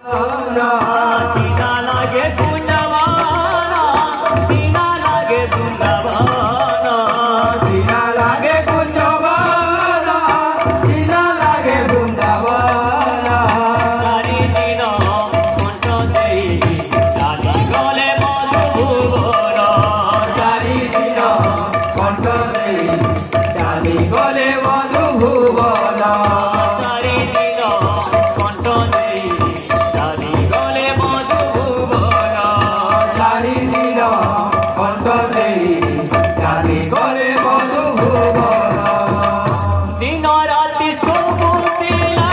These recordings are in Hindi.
सीना लागे कुंजवाना सीना लागे वृंदावाना सीना लागे कुंजवाना सीना लागे वृंदावाना चारि दिन कंठ देई चाली गले मधुभुवन चारि दिन कंठ देई चाली गले मधुभुवन चारि दिन कंठ देई चाली गले मधुभुवन चारि दिन कंठ देई चाली गले मधुभुवन दिन राति सबुदिला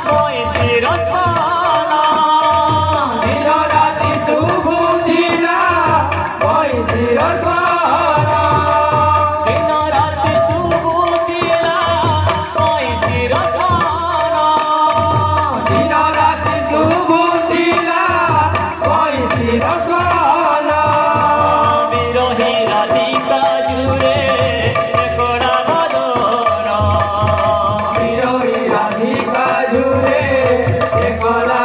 मैथिर स्वाना दिन राति सुबुधिला मैथिर स्वाना दिन राति सबुदिला मैथिर स्वाना दिन राति सुबुधिला मैथिर स्वाना बिरही राधिका जुरे कड़ा बदन बिरही राधिका झुरे एकला